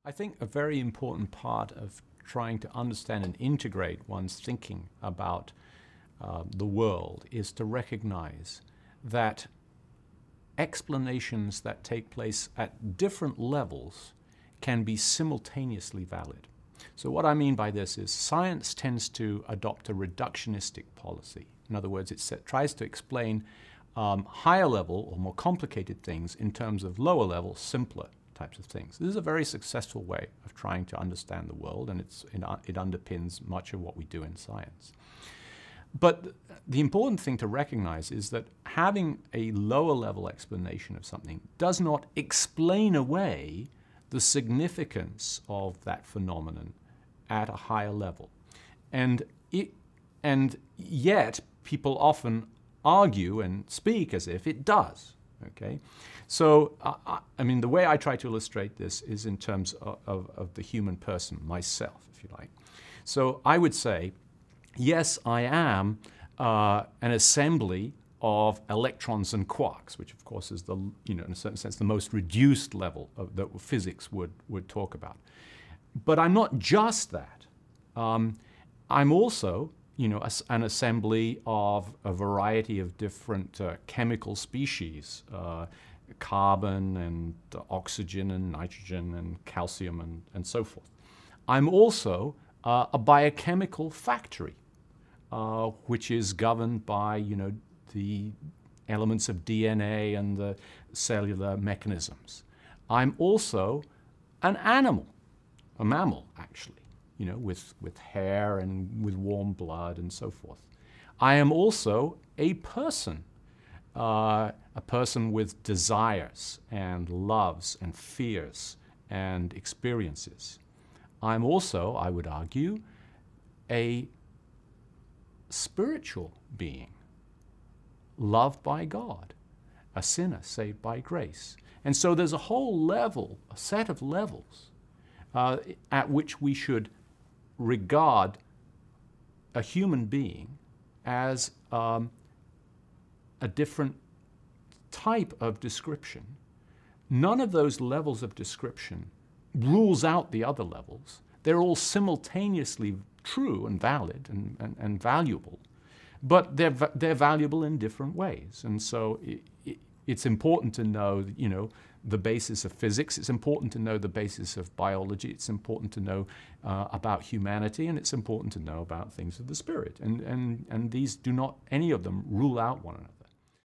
I think a very important part of trying to understand and integrate one's thinking about the world is to recognize that explanations that take place at different levels can be simultaneously valid. So what I mean by this is science tends to adopt a reductionistic policy. In other words, it tries to explain higher level or more complicated things in terms of lower level, simpler types of things. This is a very successful way of trying to understand the world, and it underpins much of what we do in science. But the important thing to recognize is that having a lower level explanation of something does not explain away the significance of that phenomenon at a higher level. And yet people often argue and speak as if it does. Okay? So, I mean, the way I try to illustrate this is in terms of the human person, myself, if you like. So I would say, yes, I am an assembly of electrons and quarks, which of course is the, in a certain sense, the most reduced level that physics would talk about. But I'm not just that. I'm also, an assembly of a variety of different chemical species, carbon and oxygen and nitrogen and calcium and so forth. I'm also a biochemical factory, which is governed by, the elements of DNA and the cellular mechanisms. I'm also an animal, a mammal actually, with hair and with warm blood and so forth. I am also a person with desires and loves and fears and experiences. I'm also, I would argue, a spiritual being, loved by God, a sinner saved by grace. And so there's a whole level, a set of levels at which we should regard a human being as a different type of description. None of those levels of description rules out the other levels. They're all simultaneously true and valid and valuable, but they're valuable in different ways. And so it's important to know, the basis of physics. It's important to know the basis of biology. It's important to know about humanity, and it's important to know about things of the spirit. And these do not, any of them, rule out one another.